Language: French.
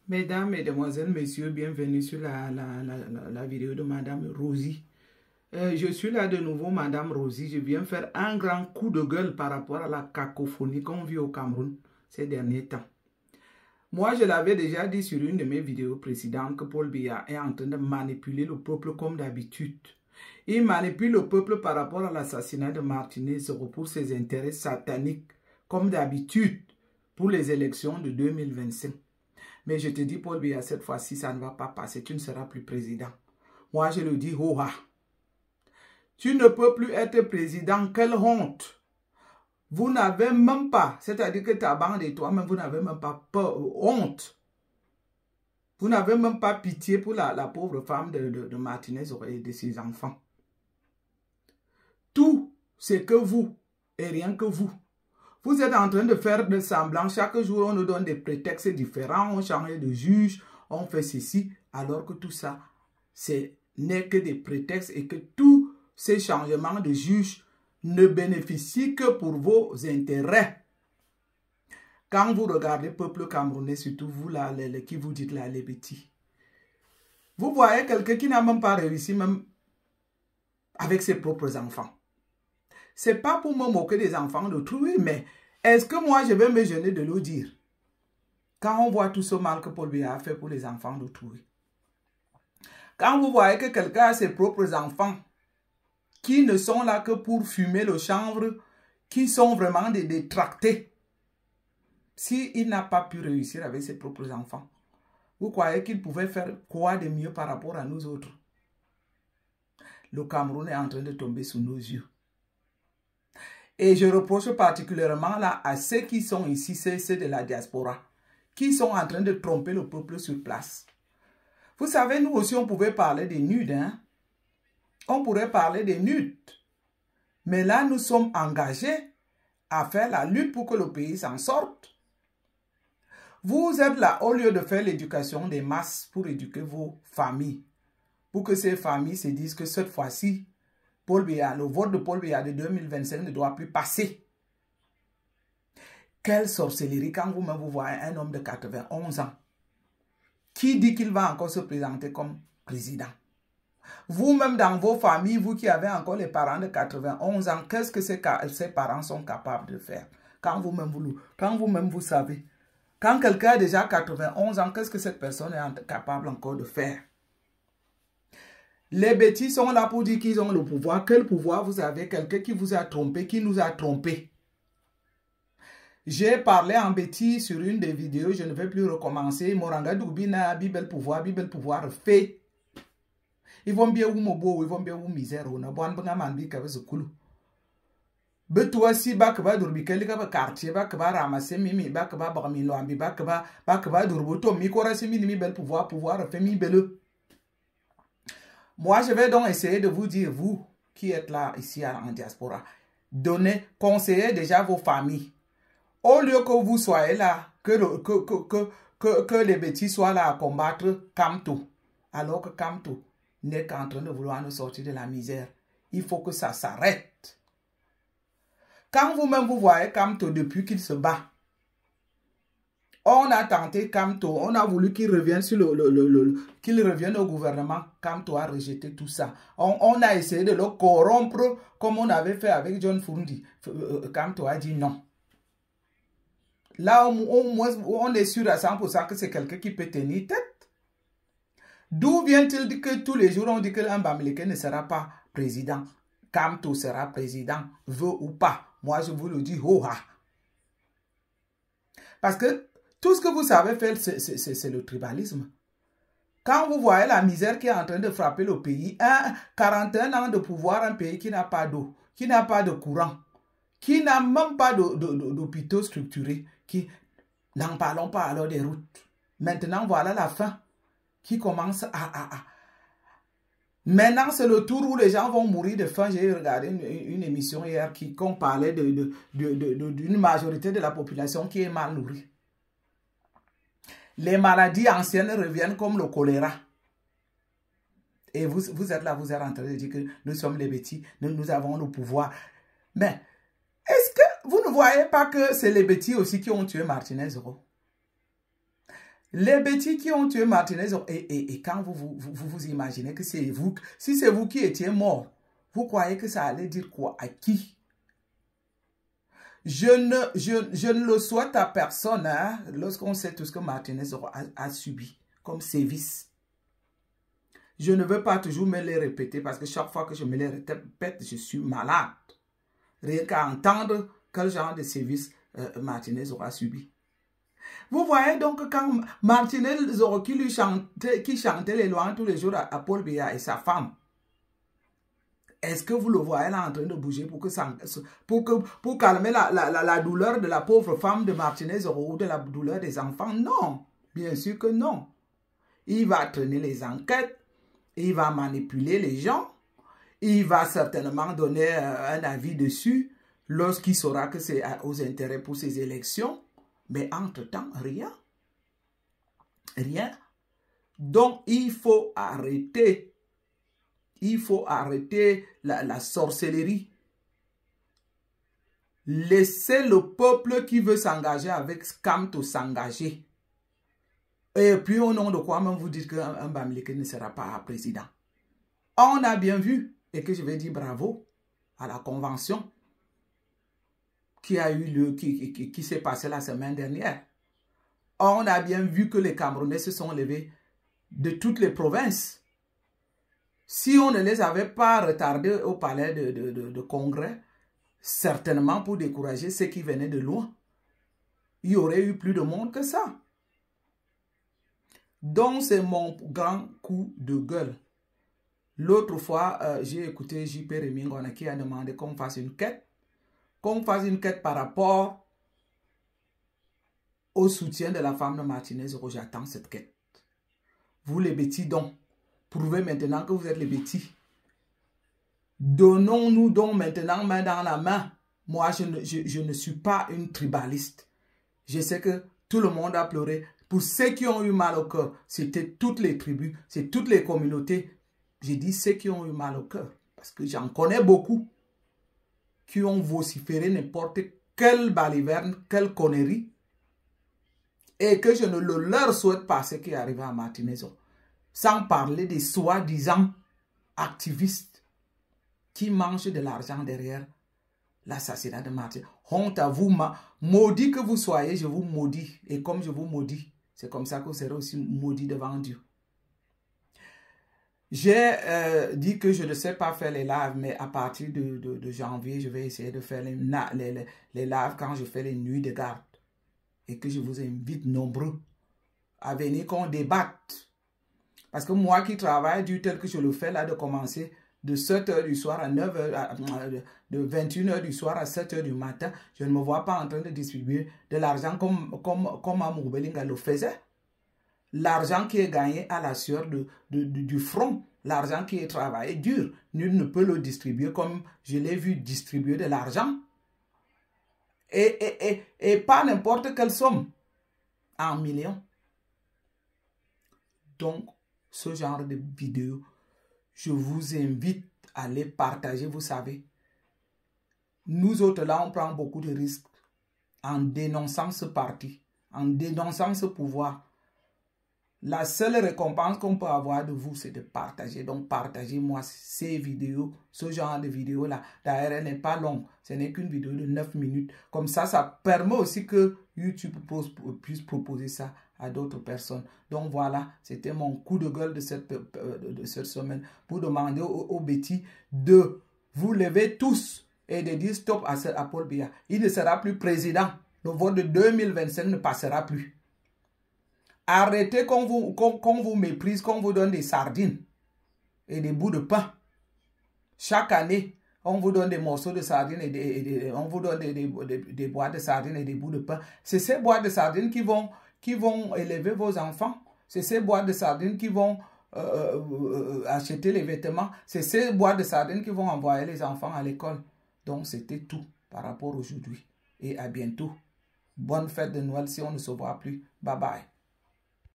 Mesdames, Mesdemoiselles, Messieurs, bienvenue sur la vidéo de Madame Rosie. Je suis là de nouveau, Madame Rosie. Je viens faire un grand coup de gueule par rapport à la cacophonie qu'on vit au Cameroun ces derniers temps. Moi, je l'avais déjà dit sur une de mes vidéos précédentes que Paul Biya est en train de manipuler le peuple comme d'habitude. Il manipule le peuple par rapport à l'assassinat de Martinez pour ses intérêts sataniques, comme d'habitude, pour les élections de 2025. Mais je te dis, Paul Biya, cette fois-ci, ça ne va pas passer. Tu ne seras plus président. Moi, je le dis, oh-ha. Tu ne peux plus être président. Quelle honte! Vous n'avez même pas, c'est-à-dire que ta bande et toi-même, vous n'avez même pas honte. Vous n'avez même pas pitié pour la pauvre femme de Martinez et de ses enfants. Tout, c'est que vous, et rien que vous. Vous êtes en train de faire de semblant. Chaque jour, on nous donne des prétextes différents. On change de juge, on fait ceci. Alors que tout ça, ce n'est que des prétextes et que tous ces changements de juge ne bénéficient que pour vos intérêts. Quand vous regardez le peuple camerounais, surtout vous là, qui vous dites là, les petits, vous voyez quelqu'un qui n'a même pas réussi, même avec ses propres enfants. Ce n'est pas pour me moquer des enfants d'autrui, mais est-ce que moi je vais me gêner de le dire? Quand on voit tout ce mal que Paul Biya a fait pour les enfants d'autrui. Quand vous voyez que quelqu'un a ses propres enfants qui ne sont là que pour fumer le chanvre, qui sont vraiment des détractés. S'il n'a pas pu réussir avec ses propres enfants, vous croyez qu'il pouvait faire quoi de mieux par rapport à nous autres? Le Cameroun est en train de tomber sous nos yeux. Et je reproche particulièrement là à ceux qui sont ici, ceux de la diaspora, qui sont en train de tromper le peuple sur place. Vous savez, nous aussi, on pouvait parler des nudes, hein? On pourrait parler des nudes. Mais là, nous sommes engagés à faire la lutte pour que le pays s'en sorte. Vous êtes là, au lieu de faire l'éducation des masses pour éduquer vos familles, pour que ces familles se disent que cette fois-ci, Paul Biya, le vote de Paul Biya de 2025 ne doit plus passer. Quelle sorcellerie quand vous-même vous voyez un homme de 91 ans qui dit qu'il va encore se présenter comme président. Vous-même dans vos familles, vous qui avez encore les parents de 91 ans, qu'est-ce que ces parents sont capables de faire? Quand vous-même vous savez. Quand quelqu'un a déjà 91 ans, qu'est-ce que cette personne est capable encore de faire? Les bêtis sont là pour dire qu'ils ont le pouvoir. Quel pouvoir vous avez? Quelqu'un qui vous a trompé, qui nous a trompés. J'ai parlé en bêtis sur une des vidéos, je ne vais plus recommencer. Moranga Doubina, Bible pouvoir fait. Ils vont bien où mobo, ils vont bien où misère. On a bon manbi qu'avec ce coulou. Betoi si bakba durbi kelika ba quartier bakba ramasser mimi bakba barmilo ambi bakba durboto mi korasi mi bel pouvoir fait mi belle. Moi je vais donc essayer de vous dire, vous qui êtes là ici en diaspora, conseillez déjà vos familles. Au lieu que vous soyez là, que les bêtis soient là à combattre Kamto, alors que Kamto n'est qu'en train de vouloir nous sortir de la misère. Il faut que ça s'arrête. Quand vous-même vous voyez Kamto depuis qu'il se bat, on a tenté Kamto, on a voulu qu'il revienne sur qu'il revienne au gouvernement. Kamto a rejeté tout ça. On a essayé de le corrompre comme on avait fait avec John Furundi. Kamto a dit non. Là, on est sûr à 100% que c'est quelqu'un qui peut tenir tête. D'où vient-il que tous les jours on dit que l'Ambamileke ne sera pas président? Kamto sera président, veut ou pas. Moi, je vous le dis, oh-ha. Parce que tout ce que vous savez faire, c'est le tribalisme. Quand vous voyez la misère qui est en train de frapper le pays, 41 ans de pouvoir, un pays qui n'a pas d'eau, qui n'a pas de courant, qui n'a même pas d'hôpitaux structurés, n'en parlons pas alors des routes. Maintenant, voilà la fin qui commence à... Maintenant, c'est le tour où les gens vont mourir de faim. J'ai regardé une émission hier qu'on parlait d'une majorité de la population qui est mal nourrie. Les maladies anciennes reviennent comme le choléra. Et vous êtes là, vous êtes en train de dire que nous sommes les bêtis, nous avons le pouvoir. Mais est-ce que vous ne voyez pas que c'est les bêtis aussi qui ont tué Martinez? Les bêtis qui ont tué Martinez, et quand vous imaginez que c'est vous, si c'est vous qui étiez mort, vous croyez que ça allait dire quoi? À qui? Je ne le souhaite à personne, hein, lorsqu'on sait tout ce que Martinez a subi comme sévice. Je ne veux pas toujours me les répéter parce que chaque fois que je me les répète, je suis malade. Rien qu'à entendre quel genre de sévice Martinez aura subi. Vous voyez donc quand Martinez qui chantait les louanges tous les jours à Paul Biya et sa femme, est-ce que vous le voyez là en train de bouger pour calmer la douleur de la pauvre femme de Martinez ou de la douleur des enfants? Non, bien sûr que non. Il va traîner les enquêtes, il va manipuler les gens, il va certainement donner un avis dessus lorsqu'il saura que c'est aux intérêts pour ses élections. Mais entre-temps, rien. Rien. Donc, il faut arrêter. Il faut arrêter la sorcellerie. Laissez le peuple qui veut s'engager avec Kamto s'engager. Et puis, au nom de quoi même vous dites qu'un Bamileke ne sera pas président? On a bien vu, et que je vais dire bravo à la convention qui a eu lieu, qui s'est passée la semaine dernière. On a bien vu que les Camerounais se sont levés de toutes les provinces. Si on ne les avait pas retardés au palais de congrès, certainement pour décourager ceux qui venaient de loin, il y aurait eu plus de monde que ça. Donc, c'est mon grand coup de gueule. L'autre fois, j'ai écouté J.P. Remingona qui a demandé qu'on fasse une quête. Qu'on fasse une quête par rapport au soutien de la femme de Martinez. J'attends cette quête. Vous les bêtis donc, prouvez maintenant que vous êtes les bêtis. Donnons-nous donc maintenant main dans la main. Moi, je ne suis pas une tribaliste. Je sais que tout le monde a pleuré. Pour ceux qui ont eu mal au cœur, c'était toutes les tribus, c'est toutes les communautés. J'ai dit ceux qui ont eu mal au cœur. Parce que j'en connais beaucoup qui ont vociféré n'importe quelle baliverne, quelle connerie. Et que je ne leur souhaite pas ce qui est arrivé à Martinez. Sans parler des soi-disant activistes qui mangent de l'argent derrière l'assassinat de Martinez. Honte à vous, maudit que vous soyez, je vous maudis. Et comme je vous maudis, c'est comme ça que vous serez aussi maudit devant Dieu. J'ai dit que je ne sais pas faire les lives, mais à partir de janvier, je vais essayer de faire les lives quand je fais les nuits de garde. Et que je vous invite nombreux à venir qu'on débatte. Parce que moi qui travaille du tel que je le fais là, de commencer de 7 h du soir à 9 h, de 21 h du soir à 7 h du matin, je ne me vois pas en train de distribuer de l'argent comme Amour Belinga le faisait. L'argent qui est gagné à la sueur du front, l'argent qui est travaillé dur, nul ne peut le distribuer comme je l'ai vu distribuer de l'argent. Et pas n'importe quelle somme, en millions. Donc, ce genre de vidéos, je vous invite à les partager, vous savez. Nous autres là, on prend beaucoup de risques en dénonçant ce parti, en dénonçant ce pouvoir. La seule récompense qu'on peut avoir de vous, c'est de partager. Donc, partagez-moi ces vidéos, ce genre de vidéos-là. D'ailleurs, elle n'est pas longue. Ce n'est qu'une vidéo de 9 minutes. Comme ça permet aussi que YouTube puisse proposer ça à d'autres personnes. Donc, voilà, c'était mon coup de gueule de cette semaine pour demander aux bêtis de vous lever tous et de dire stop à Paul Biya. Il ne sera plus président. Le vote de 2025 ne passera plus. Arrêtez qu'on vous méprise, qu'on vous donne des sardines et des bouts de pain. Chaque année, on vous donne des morceaux de sardines et on vous donne des boîtes de sardines et des bouts de pain. C'est ces boîtes de sardines qui vont élever vos enfants. C'est ces boîtes de sardines qui vont acheter les vêtements. C'est ces boîtes de sardines qui vont envoyer les enfants à l'école. Donc, c'était tout par rapport aujourd'hui. Et à bientôt. Bonne fête de Noël si on ne se voit plus. Bye bye.